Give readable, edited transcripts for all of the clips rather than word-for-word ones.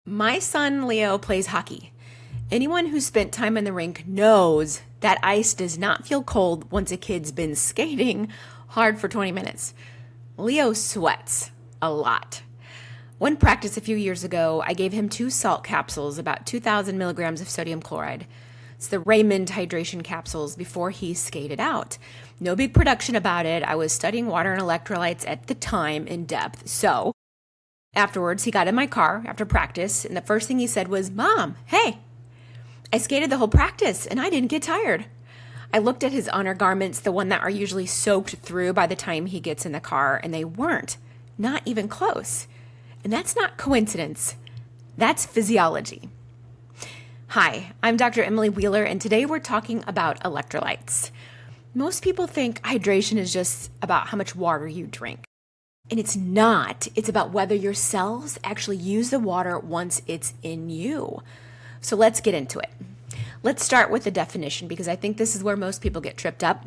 My son Leo plays hockey. Anyone who's spent time in the rink knows that ice does not feel cold once a kid's been skating hard for 20 minutes. Leo sweats a lot. One practice a few years ago, I gave him 2 salt capsules, about 2,000 milligrams of sodium chloride. It's the Raymond hydration capsules before he skated out. No big production about it. I was studying water and electrolytes at the time in depth. So afterwards, he got in my car after practice, and the first thing he said was, "Mom, hey, I skated the whole practice and I didn't get tired." I looked at his undergarments, the one that are usually soaked through by the time he gets in the car, and they weren't, not even close. And that's not coincidence. That's physiology. Hi, I'm Dr. Emily Wheeler, and today we're talking about electrolytes. Most people think hydration is just about how much water you drink. And it's not. It's about whether your cells actually use the water once it's in you. So let's get into it. Let's start with the definition because I think this is where most people get tripped up.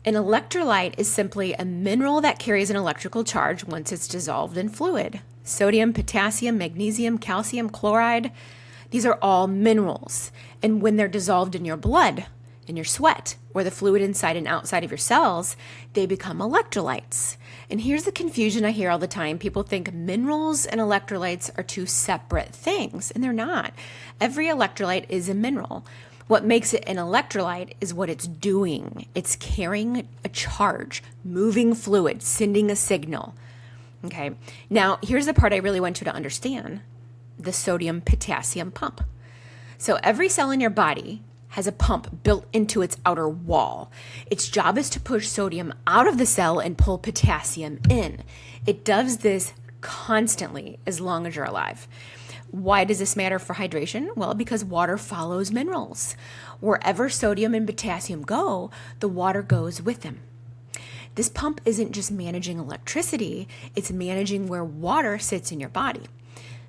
An electrolyte is simply a mineral that carries an electrical charge once it's dissolved in fluid. Sodium, potassium, magnesium, calcium, chloride, these are all minerals. And when they're dissolved in your blood, in your sweat, or the fluid inside and outside of your cells, they become electrolytes. And here's the confusion I hear all the time. People think minerals and electrolytes are two separate things, and they're not. Every electrolyte is a mineral. What makes it an electrolyte is what it's doing. It's carrying a charge, moving fluid, sending a signal. Okay, now here's the part I really want you to understand, the sodium-potassium pump. So every cell in your body has a pump built into its outer wall. Its job is to push sodium out of the cell and pull potassium in. It does this constantly as long as you're alive. Why does this matter for hydration? Well, because water follows minerals. Wherever sodium and potassium go, the water goes with them. This pump isn't just managing electricity, it's managing where water sits in your body.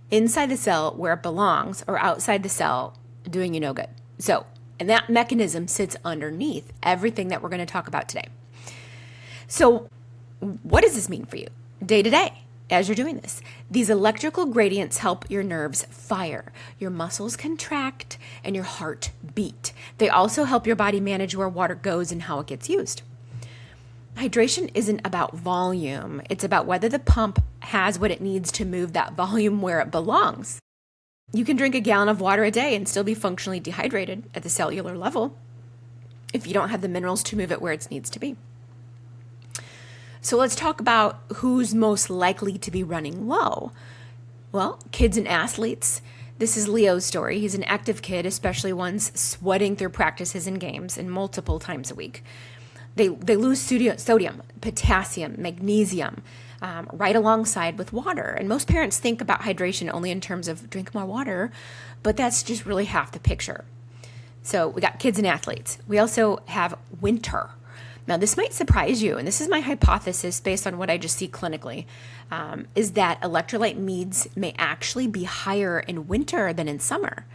Inside the cell where it belongs, or outside the cell, doing you no good. And that mechanism sits underneath everything that we're going to talk about today. So what does this mean for you day to day as you're doing this? These electrical gradients help your nerves fire, your muscles contract, and your heart beat. They also help your body manage where water goes and how it gets used. Hydration isn't about volume. It's about whether the pump has what it needs to move that volume where it belongs. You can drink a gallon of water a day and still be functionally dehydrated at the cellular level if you don't have the minerals to move it where it needs to be. So let's talk about who's most likely to be running low. Well, kids and athletes. This is Leo's story. He's an active kid, especially ones sweating through practices and games and multiple times a week. They lose sodium, potassium, magnesium, right alongside with water. And most parents think about hydration only in terms of drink more water, but that's just really half the picture. So we got kids and athletes. We also have winter. Now this might surprise you, and this is my hypothesis based on what I just see clinically, is that electrolyte needs may actually be higher in winter than in summer,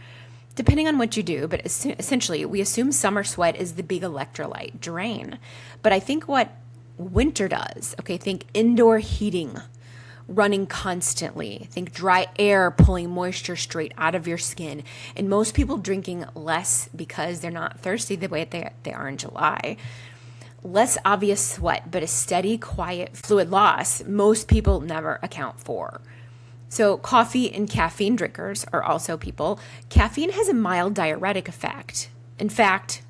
depending on what you do. But essentially, we assume summer sweat is the big electrolyte drain. But I think what winter does, okay, think indoor heating, running constantly, think dry air pulling moisture straight out of your skin, and most people drinking less because they're not thirsty the way they are in July. Less obvious sweat, but a steady, quiet fluid loss most people never account for. So coffee and caffeine drinkers are also people. Caffeine has a mild diuretic effect. In fact,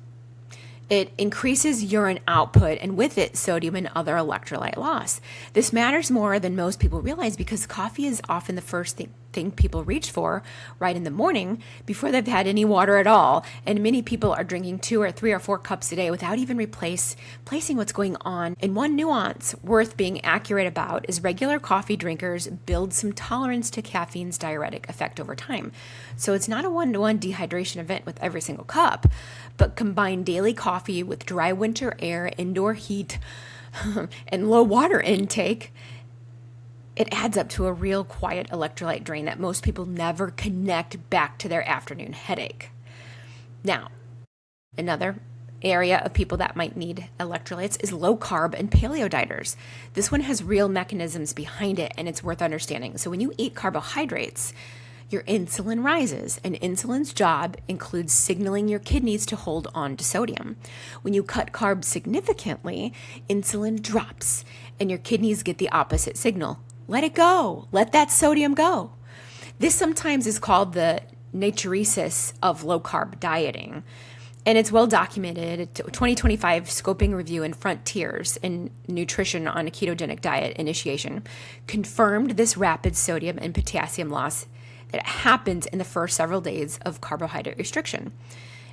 it increases urine output and with it sodium and other electrolyte loss. This matters more than most people realize because coffee is often the first thing people reach for right in the morning before they've had any water at all. And many people are drinking 2 or 3 or 4 cups a day without even placing what's going on. And one nuance worth being accurate about is regular coffee drinkers build some tolerance to caffeine's diuretic effect over time. So it's not a one-to-one dehydration event with every single cup, but combine daily coffee with dry winter air, indoor heat, and low water intake, it adds up to a real quiet electrolyte drain that most people never connect back to their afternoon headache. Now, another area of people that might need electrolytes is low carb and paleo dieters. This one has real mechanisms behind it and it's worth understanding. So when you eat carbohydrates, your insulin rises, and insulin's job includes signaling your kidneys to hold on to sodium. When you cut carbs significantly, insulin drops, and your kidneys get the opposite signal. Let it go. Let that sodium go. This sometimes is called the natriuresis of low-carb dieting, and it's well documented. 2025 Scoping Review in Frontiers in Nutrition on a Ketogenic Diet Initiation confirmed this rapid sodium and potassium loss that happens in the first several days of carbohydrate restriction.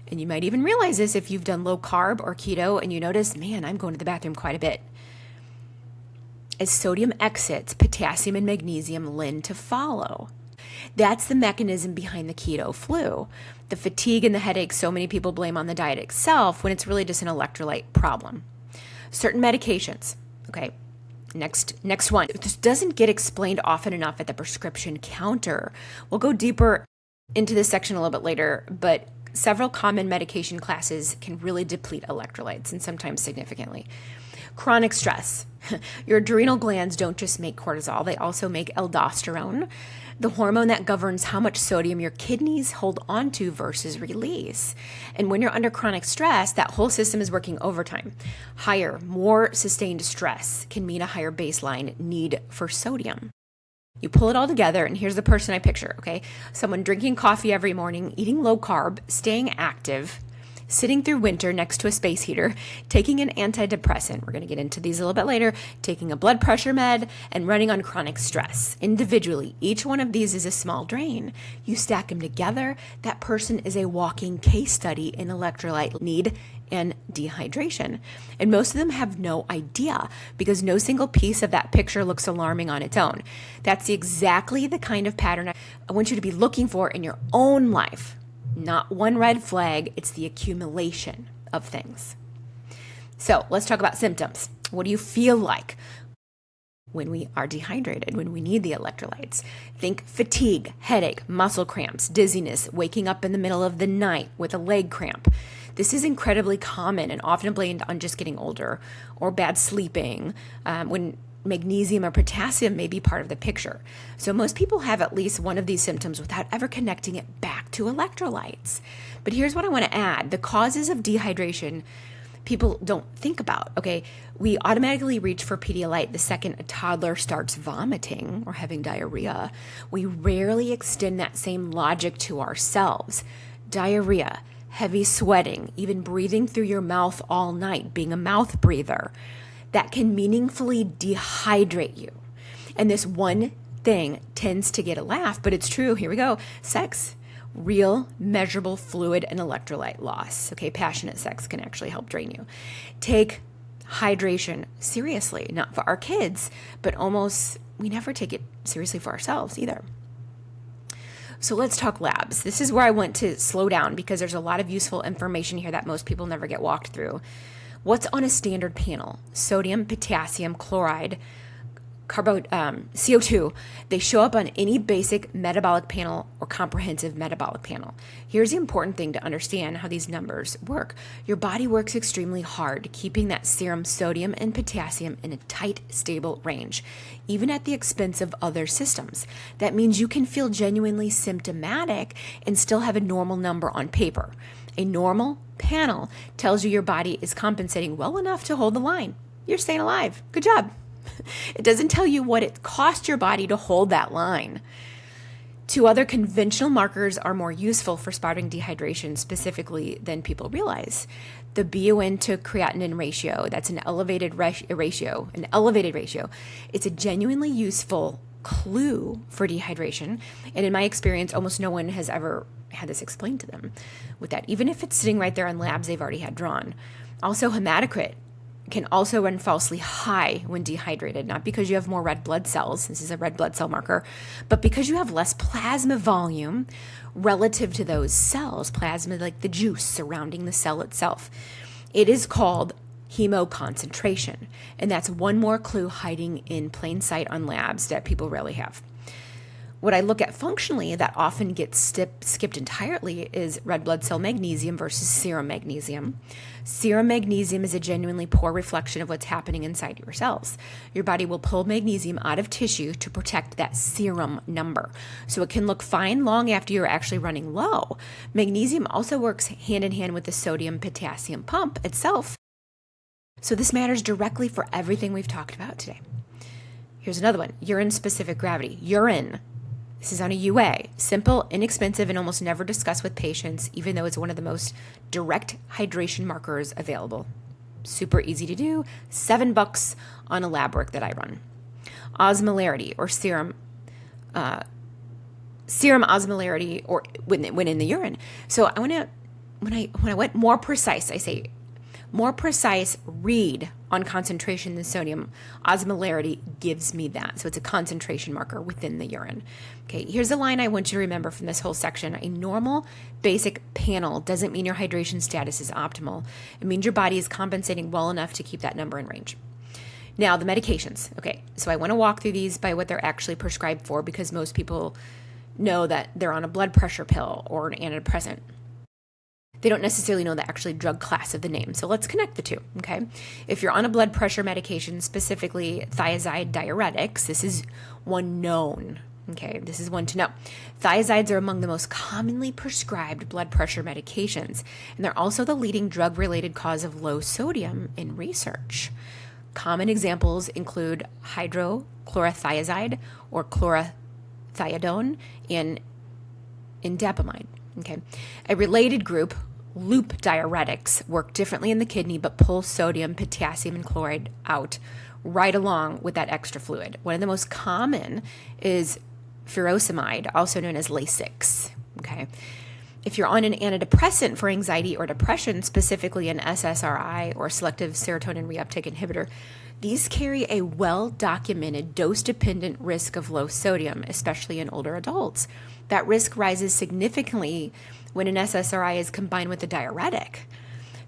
And you might even realize this if you've done low carb or keto and you notice, man, I'm going to the bathroom quite a bit. As sodium exits, potassium and magnesium lend to follow. That's the mechanism behind the keto flu. The fatigue and the headache so many people blame on the diet itself when it's really just an electrolyte problem. Certain medications, okay, next one. This doesn't get explained often enough at the prescription counter. We'll go deeper into this section a little bit later, but several common medication classes can really deplete electrolytes, and sometimes significantly. Chronic stress. Your adrenal glands don't just make cortisol, they also make aldosterone, the hormone that governs how much sodium your kidneys hold onto versus release. And when you're under chronic stress, that whole system is working overtime. Higher, more sustained stress can mean a higher baseline need for sodium. You pull it all together, and here's the person I picture, okay? Someone drinking coffee every morning, eating low carb, staying active, sitting through winter next to a space heater, taking an antidepressant, we're going to get into these a little bit later, taking a blood pressure med, and running on chronic stress. Individually, each one of these is a small drain. You stack them together, that person is a walking case study in electrolyte need and dehydration. And most of them have no idea because no single piece of that picture looks alarming on its own. That's exactly the kind of pattern I want you to be looking for in your own life. Not one red flag, it's the accumulation of things. So let's talk about symptoms. What do you feel like when we are dehydrated, when we need the electrolytes? Think fatigue, headache, muscle cramps, dizziness, waking up in the middle of the night with a leg cramp. This is incredibly common and often blamed on just getting older or bad sleeping, when magnesium or potassium may be part of the picture. So most people have at least one of these symptoms without ever connecting it back to electrolytes. But here's what I want to add. The causes of dehydration people don't think about, okay? We automatically reach for Pedialyte the second a toddler starts vomiting or having diarrhea. We rarely extend that same logic to ourselves. Diarrhea, heavy sweating, even breathing through your mouth all night, being a mouth breather, that can meaningfully dehydrate you. And this one thing tends to get a laugh, but it's true. Here we go. Sex. Real, measurable fluid and electrolyte loss. Okay, passionate sex can actually help drain you. Take hydration seriously, not for our kids, but almost we never take it seriously for ourselves either. So let's talk labs. This is where I want to slow down because there's a lot of useful information here that most people never get walked through. What's on a standard panel? Sodium, potassium, chloride, CO2. They show up on any basic metabolic panel or comprehensive metabolic panel. Here's the important thing to understand how these numbers work. Your body works extremely hard keeping that serum sodium and potassium in a tight, stable range, even at the expense of other systems. That means you can feel genuinely symptomatic and still have a normal number on paper. A normal panel tells you your body is compensating well enough to hold the line. You're staying alive. Good job. It doesn't tell you what it cost your body to hold that line. Two other conventional markers are more useful for spotting dehydration specifically than people realize. The BUN to creatinine ratio, that's an elevated ratio. It's a genuinely useful clue for dehydration. And in my experience, almost no one has ever had this explained to them with that, even if it's sitting right there on labs they've already had drawn. Also, hematocrit can also run falsely high when dehydrated, not because you have more red blood cells, this is a red blood cell marker, but because you have less plasma volume relative to those cells, plasma like the juice surrounding the cell itself. It is called hemoconcentration, and that's one more clue hiding in plain sight on labs that people rarely have. what I look at functionally that often gets skipped entirely is red blood cell magnesium versus serum magnesium. Serum magnesium is a genuinely poor reflection of what's happening inside your cells. Your body will pull magnesium out of tissue to protect that serum number. So it can look fine long after you're actually running low. Magnesium also works hand in hand with the sodium-potassium pump itself. So this matters directly for everything we've talked about today. Here's another one, urine-specific gravity. Urine. This is on a UA. Simple, inexpensive, and almost never discussed with patients, even though it's one of the most direct hydration markers available. Super easy to do. $7 on a lab work that I run. Osmolarity or serum osmolarity or when in the urine. So I want to, when I went more precise, I say more precise read on concentration than sodium. Osmolarity gives me that. So it's a concentration marker within the urine. Okay, here's a line I want you to remember from this whole section. A normal basic panel doesn't mean your hydration status is optimal. It means your body is compensating well enough to keep that number in range. Now, the medications. Okay, so I want to walk through these by what they're actually prescribed for, because most people know that they're on a blood pressure pill or an antidepressant. They don't necessarily know the actual drug class of the name. So let's connect the two, okay? If you're on a blood pressure medication, specifically thiazide diuretics, this is one known, okay? This is one to know. Thiazides are among the most commonly prescribed blood pressure medications, and they're also the leading drug-related cause of low sodium in research. Common examples include hydrochlorothiazide or chlorothiazidone and indapamide, okay? A related group, loop diuretics, work differently in the kidney but pull sodium, potassium, and chloride out right along with that extra fluid. One of the most common is furosemide, also known as Lasix. Okay. If you're on an antidepressant for anxiety or depression, specifically an SSRI or selective serotonin reuptake inhibitor, these carry a well-documented dose-dependent risk of low sodium, especially in older adults. That risk rises significantly when an SSRI is combined with a diuretic.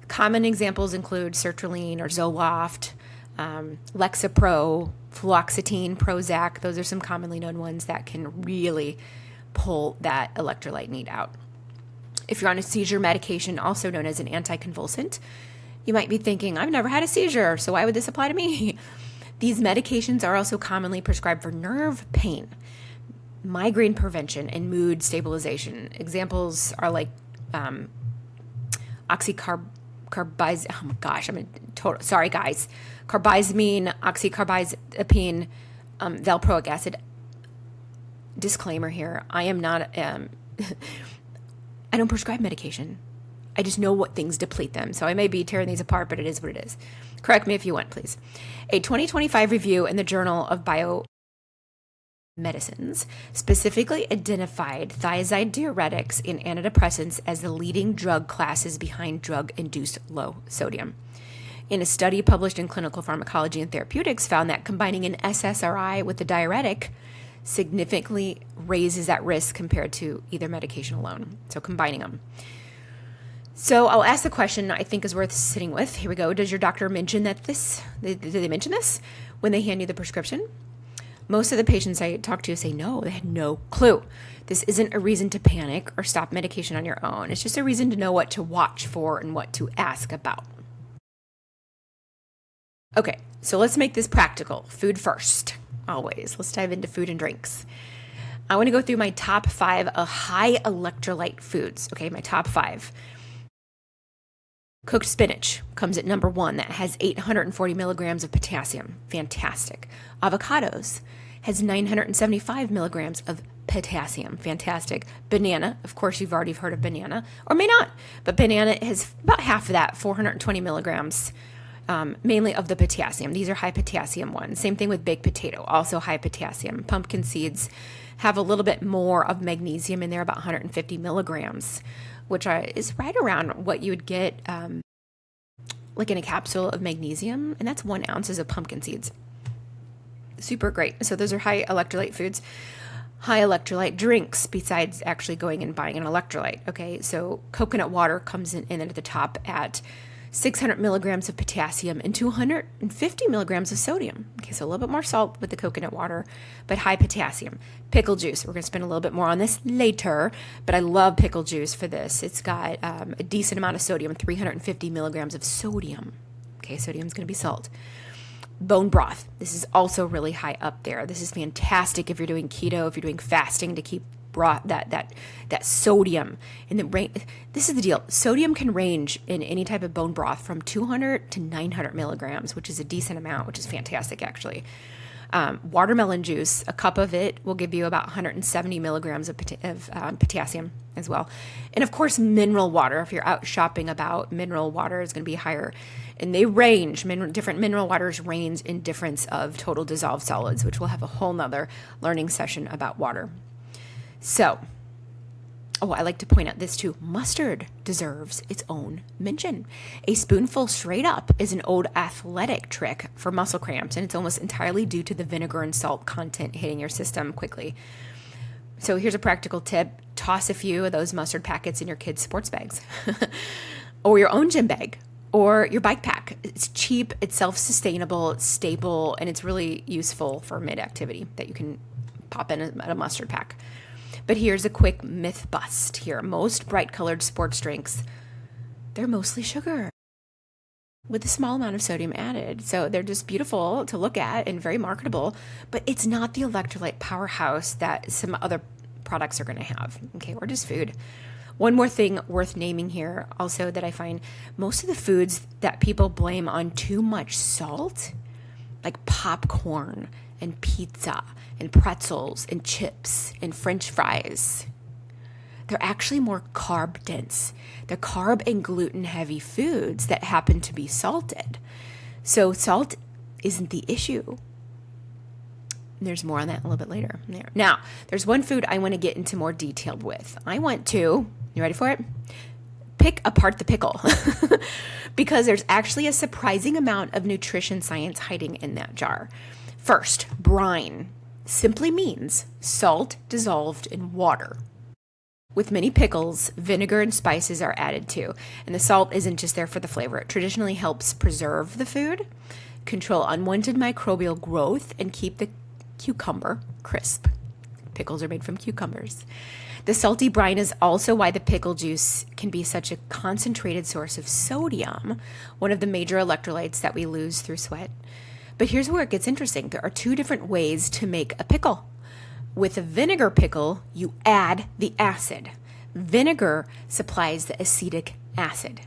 Common examples include sertraline or Zoloft, Lexapro, fluoxetine, Prozac. Those are some commonly known ones that can really pull that electrolyte need out. If you're on a seizure medication, also known as an anticonvulsant, you might be thinking, I've never had a seizure, so why would this apply to me? These medications are also commonly prescribed for nerve pain, migraine prevention, and mood stabilization. Examples are like carbamazine, oxycarbazepine, valproic acid. Disclaimer here, I am not, I don't prescribe medication. I just know what things deplete them. So I may be tearing these apart, but it is what it is. Correct me if you want, please. A 2025 review in the Journal of Biomedicines specifically identified thiazide diuretics and antidepressants as the leading drug classes behind drug-induced low sodium. In a study published in Clinical Pharmacology and Therapeutics, found that combining an SSRI with a diuretic significantly raises that risk compared to either medication alone. So combining them. So I'll ask the question I think is worth sitting with. Here we go. Does your doctor mention that did they mention this when they hand you the prescription? Most of the patients I talk to say no, they had no clue. This isn't a reason to panic or stop medication on your own. It's just a reason to know what to watch for and what to ask about. Okay, so let's make this practical. Food first, always. Let's dive into food and drinks. I want to go through my top 5 high electrolyte foods. Okay, my top 5. Cooked spinach comes at number 1. That has 840 milligrams of potassium. Fantastic. Avocados has 975 milligrams of potassium. Fantastic. Banana, of course, you've already heard of banana, or may not, but banana has about half of that, 420 milligrams, mainly of the potassium. These are high potassium ones. Same thing with baked potato, also high potassium. Pumpkin seeds have a little bit more of magnesium in there, about 150 milligrams, which is right around what you would get like in a capsule of magnesium, and that's 1 ounce of pumpkin seeds. Super great. So those are high electrolyte foods. High electrolyte drinks, besides actually going and buying an electrolyte. Okay, so coconut water comes in at the top at 600 milligrams of potassium, and 250 milligrams of sodium. Okay, so a little bit more salt with the coconut water, but high potassium. Pickle juice. We're going to spend a little bit more on this later, but I love pickle juice for this. It's got a decent amount of sodium, 350 milligrams of sodium. Okay, sodium is going to be salt. Bone broth. This is also really high up there. This is fantastic if you're doing keto, if you're doing fasting to keep broth, that sodium in the range. This is the deal. Sodium can range in any type of bone broth from 200 to 900 milligrams, which is a decent amount, which is fantastic actually. Watermelon juice, a cup of it will give you about 170 milligrams of potassium as well. And of course, mineral water. If you're out shopping about, mineral water is going to be higher. And they range, different mineral waters range in difference of total dissolved solids, which we'll have a whole nother learning session about water. So, I like to point out this too. Mustard deserves its own mention. A spoonful straight up is an old athletic trick for muscle cramps, and it's almost entirely due to the vinegar and salt content hitting your system quickly. So here's a practical tip. Toss a few of those mustard packets in your kids' sports bags or your own gym bag or your bike pack. It's cheap, it's self-sustainable, it's stable, and it's really useful for mid-activity that you can pop in a mustard pack. But here's a quick myth bust here. Most bright-colored sports drinks, they're mostly sugar with a small amount of sodium added. So they're just beautiful to look at and very marketable, but it's not the electrolyte powerhouse that some other products are going to have, okay, or just food. One more thing worth naming here also that I find most of the foods that people blame on too much salt, like popcorn and pizza and pretzels and chips and French fries, they're actually more carb dense. They're carb and gluten heavy foods that happen to be salted. So salt isn't the issue. There's more on that a little bit later. Now, there's one food I want to get into more detail with. I want to, you ready for it? Pick apart the pickle because there's actually a surprising amount of nutrition science hiding in that jar. First, brine simply means salt dissolved in water. With many pickles, vinegar and spices are added too, and the salt isn't just there for the flavor. It traditionally helps preserve the food, control unwanted microbial growth, and keep the cucumber crisp. Pickles are made from cucumbers. The salty brine is also why the pickle juice can be such a concentrated source of sodium, one of the major electrolytes that we lose through sweat. But here's where it gets interesting. There are two different ways to make a pickle. With a vinegar pickle, you add the acid. Vinegar supplies the acetic acid.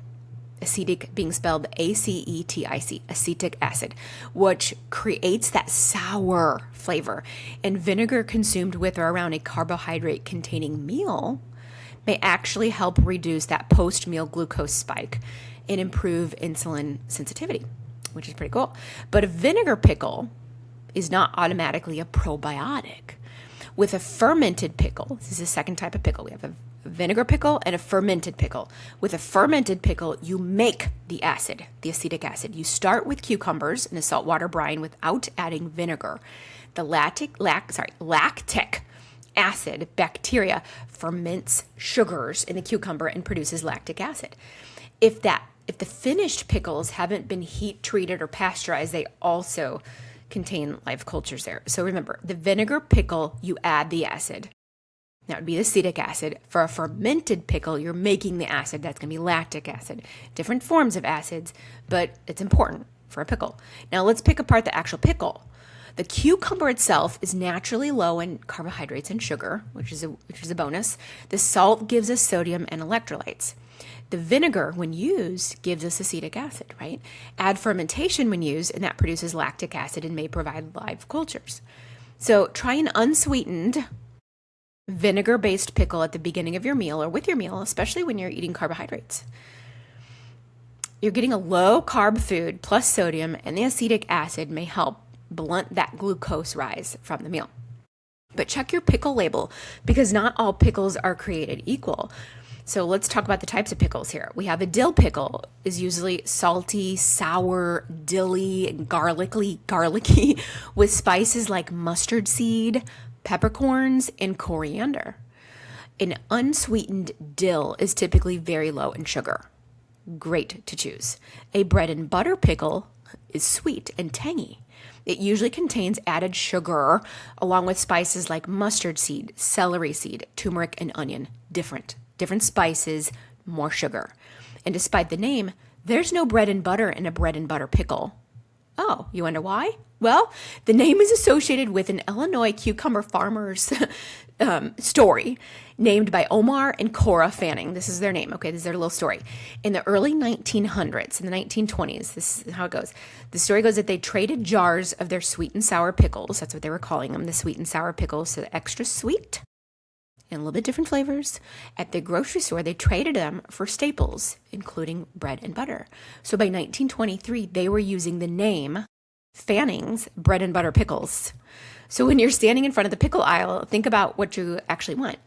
Acetic being spelled A-C-E-T-I-C, acetic acid, which creates that sour flavor. And vinegar consumed with or around a carbohydrate-containing meal may actually help reduce that post-meal glucose spike and improve insulin sensitivity, which is pretty cool. But a vinegar pickle is not automatically a probiotic. With a fermented pickle, this is the second type of pickle. We have a vinegar pickle and a fermented pickle. With a fermented pickle, you make the acid, the acetic acid. You start with cucumbers in a saltwater brine without adding vinegar. The lactic acid bacteria ferments sugars in the cucumber and produces lactic acid. If the finished pickles haven't been heat treated or pasteurized, they also contain live cultures there. So remember, the vinegar pickle, you add the acid. That would be acetic acid. For a fermented pickle, you're making the acid. That's going to be lactic acid. Different forms of acids, but it's important for a pickle. Now let's pick apart the actual pickle. The cucumber itself is naturally low in carbohydrates and sugar, which is a bonus. The salt gives us sodium and electrolytes. The vinegar, when used, gives us acetic acid, right? Add fermentation when used, and that produces lactic acid and may provide live cultures. So try an unsweetened vinegar-based pickle at the beginning of your meal or with your meal, especially when you're eating carbohydrates. You're getting a low-carb food plus sodium, and the acetic acid may help blunt that glucose rise from the meal. But check your pickle label because not all pickles are created equal. So let's talk about the types of pickles here. We have a dill pickle is usually salty, sour, dilly, and garlicky with spices like mustard seed, peppercorns, and coriander. An unsweetened dill is typically very low in sugar. great to choose. A bread and butter pickle is sweet and tangy. It usually contains added sugar along with spices like mustard seed, celery seed, turmeric, and onion. Different spices, more sugar. And despite the name, there's no bread and butter in a bread and butter pickle. Oh, you wonder why? Well, the name is associated with an Illinois cucumber farmer's story named by Omar and Cora Fanning. This is their name. Okay, this is their little story. In the early 1900s, in the 1920s, this is how it goes. The story goes that they traded jars of their sweet and sour pickles. That's what they were calling them, the sweet and sour pickles. So extra sweet and a little bit different flavors. At the grocery store, they traded them for staples, including bread and butter. So by 1923, they were using the name Fanning's Bread and Butter Pickles. So when you're standing in front of the pickle aisle, think about what you actually want.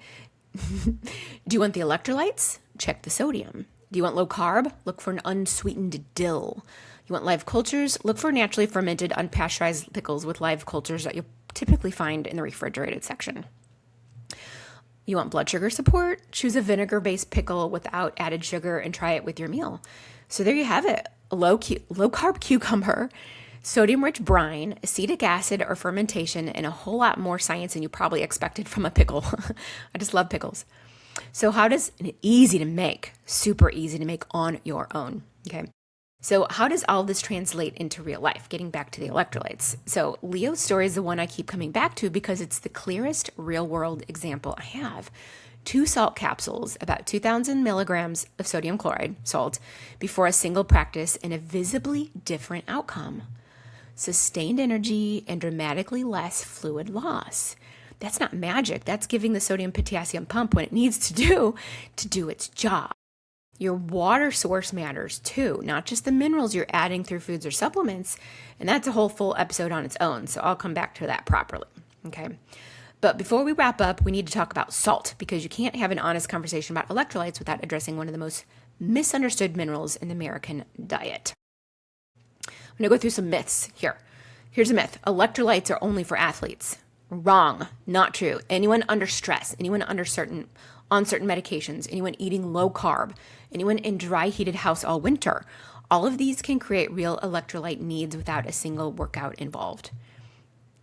Do you want the electrolytes? Check the sodium. Do you want low carb? Look for an unsweetened dill. You want live cultures? Look for naturally fermented, unpasteurized pickles with live cultures that you'll typically find in the refrigerated section. You want blood sugar support? Choose a vinegar-based pickle without added sugar and try it with your meal. So there you have it. A low-carb cucumber, sodium-rich brine, acetic acid or fermentation, and a whole lot more science than you probably expected from a pickle. I just love pickles. So easy to make, super easy to make on your own, okay? So how does all this translate into real life? Getting back to the electrolytes. So Leo's story is the one I keep coming back to because it's the clearest real-world example I have. 2 salt capsules, about 2,000 milligrams of sodium chloride, salt, before a single practice, and a visibly different outcome. Sustained energy and dramatically less fluid loss. That's not magic. That's giving the sodium-potassium pump what it needs to do its job. Your water source matters too, not just the minerals you're adding through foods or supplements. And that's a whole full episode on its own, so I'll come back to that properly, okay? But before we wrap up, we need to talk about salt because you can't have an honest conversation about electrolytes without addressing one of the most misunderstood minerals in the American diet. I'm going to go through some myths here. Here's a myth. Electrolytes are only for athletes. Wrong. Not true. Anyone under stress, anyone on certain medications, anyone eating low carb, anyone in dry heated house all winter, all of these can create real electrolyte needs without a single workout involved.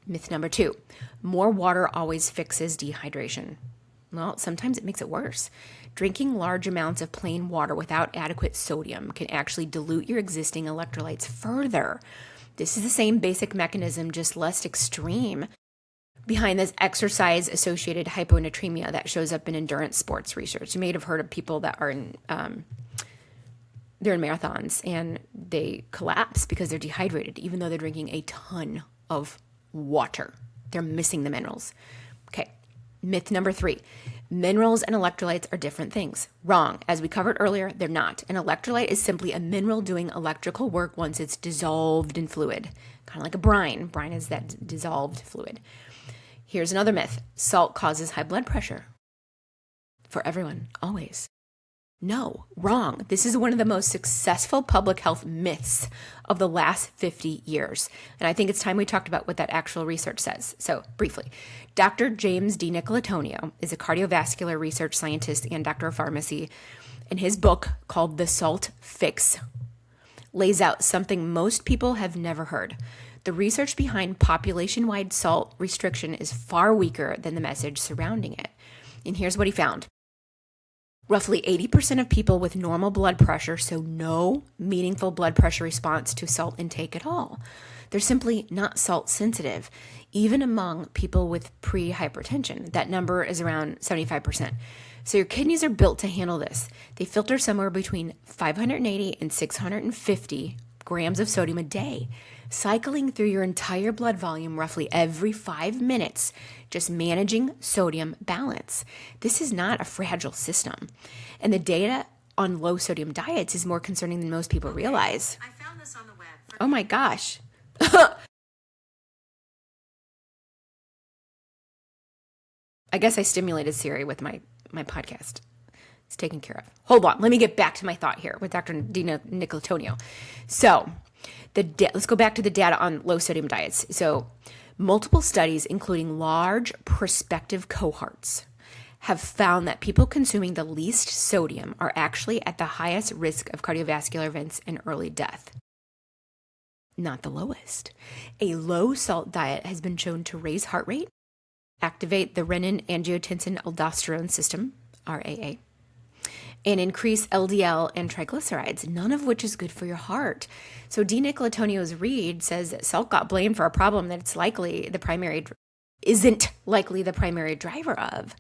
Myth number 2, more water always fixes dehydration. Well, sometimes it makes it worse. Drinking large amounts of plain water without adequate sodium can actually dilute your existing electrolytes further. This is the same basic mechanism, just less extreme, behind this exercise-associated hyponatremia that shows up in endurance sports research. You may have heard of people that are they're in marathons and they collapse because they're dehydrated, even though they're drinking a ton of water. They're missing the minerals. Okay, myth number 3. Minerals and electrolytes are different things. Wrong. As we covered earlier, they're not. An electrolyte is simply a mineral doing electrical work once it's dissolved in fluid, kind of like a brine. Brine is that dissolved fluid. Here's another myth. Salt causes high blood pressure. For everyone, always. No, wrong. This is one of the most successful public health myths of the last 50 years. And I think it's time we talked about what that actual research says. So briefly, Dr. James D. Nicolatonio is a cardiovascular research scientist and doctor of pharmacy. And his book called The Salt Fix lays out something most people have never heard. The research behind population-wide salt restriction is far weaker than the message surrounding it. And here's what he found. Roughly 80% of people with normal blood pressure show no meaningful blood pressure response to salt intake at all. They're simply not salt sensitive, even among people with pre-hypertension. That number is around 75%. So your kidneys are built to handle this. They filter somewhere between 580 and 650 grams of sodium a day, cycling through your entire blood volume roughly every 5 minutes, just managing sodium balance. This is not a fragile system. And the data on low sodium diets is more concerning than most people realize. I found this on the web. Oh my gosh. I guess I stimulated Siri with my podcast. It's taken care of. Hold on. Let me get back to my thought here with Dr. Dina Nicolatonio. So let's go back to the data on low sodium diets. So multiple studies, including large prospective cohorts, have found that people consuming the least sodium are actually at the highest risk of cardiovascular events and early death. Not the lowest. A low salt diet has been shown to raise heart rate, activate the renin-angiotensin-aldosterone system, RAA, and increase LDL and triglycerides, none of which is good for your heart. So D. Nicolatonio's Reed says that salt got blamed for a problem that isn't likely the primary driver of,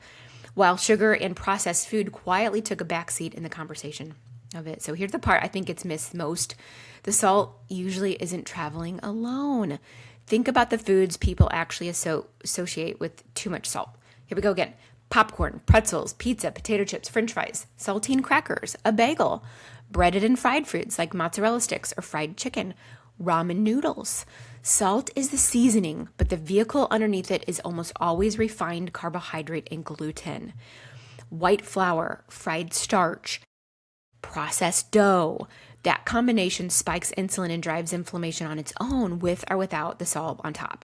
while sugar and processed food quietly took a backseat in the conversation of it. So here's the part I think gets missed most. The salt usually isn't traveling alone. Think about the foods people actually associate with too much salt. Here we go again. Popcorn, pretzels, pizza, potato chips, french fries, saltine crackers, a bagel, breaded and fried foods like mozzarella sticks or fried chicken, ramen noodles. Salt is the seasoning, but the vehicle underneath it is almost always refined carbohydrate and gluten. White flour, fried starch, processed dough. That combination spikes insulin and drives inflammation on its own, with or without the salt on top.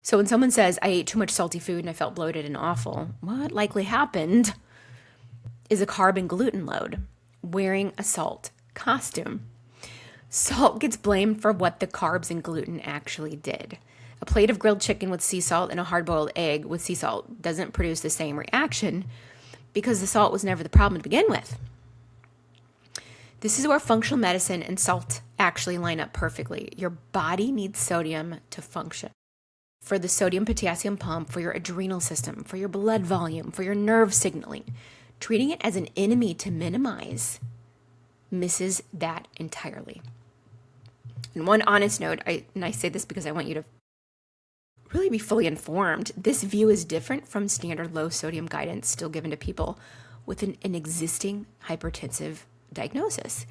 So when someone says, I ate too much salty food and I felt bloated and awful, what likely happened is a carb and gluten load, wearing a salt costume. Salt gets blamed for what the carbs and gluten actually did. A plate of grilled chicken with sea salt and a hard-boiled egg with sea salt doesn't produce the same reaction because the salt was never the problem to begin with. This is where functional medicine and salt actually line up perfectly. Your body needs sodium to function. For the sodium-potassium pump, for your adrenal system, for your blood volume, for your nerve signaling. Treating it as an enemy to minimize misses that entirely. And one honest note, I say this because I want you to really be fully informed. This view is different from standard low sodium guidance still given to people with an existing hypertensive diagnosis.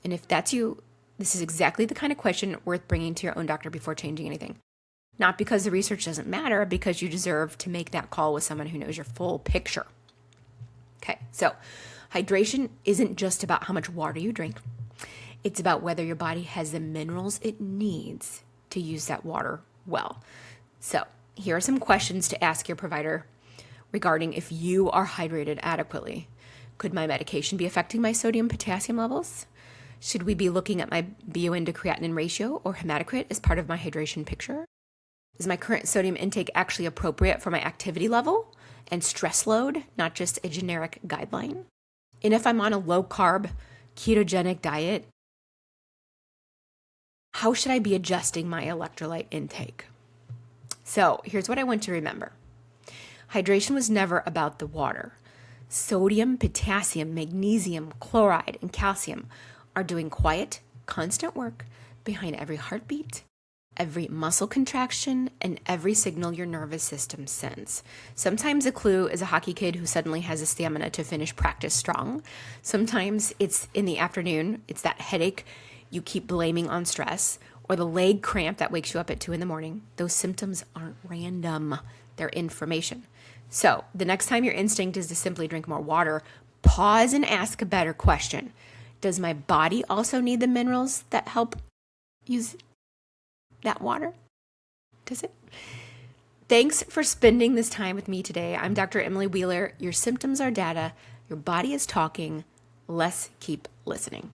And if that's you, this is exactly the kind of question worth bringing to your own doctor before changing anything. Not because the research doesn't matter, because you deserve to make that call with someone who knows your full picture. Okay, so hydration isn't just about how much water you drink. It's about whether your body has the minerals it needs to use that water well. So here are some questions to ask your provider regarding if you are hydrated adequately. Could my medication be affecting my sodium-potassium levels? Should we be looking at my BUN to creatinine ratio or hematocrit as part of my hydration picture? Is my current sodium intake actually appropriate for my activity level and stress load, not just a generic guideline? And if I'm on a low-carb, ketogenic diet, how should I be adjusting my electrolyte intake? So here's what I want to remember. Hydration was never about the water. Sodium, potassium, magnesium, chloride, and calcium are doing quiet, constant work behind every heartbeat, every muscle contraction, and every signal your nervous system sends. Sometimes a clue is a hockey kid who suddenly has the stamina to finish practice strong. Sometimes it's in the afternoon. It's that headache you keep blaming on stress, or the leg cramp that wakes you up at 2 a.m. Those symptoms aren't random. They're information. So the next time your instinct is to simply drink more water, pause and ask a better question. Does my body also need the minerals that help use that water? Does it? Thanks for spending this time with me today. I'm Dr. Emily Wheeler. Your symptoms are data. Your body is talking. Let's keep listening.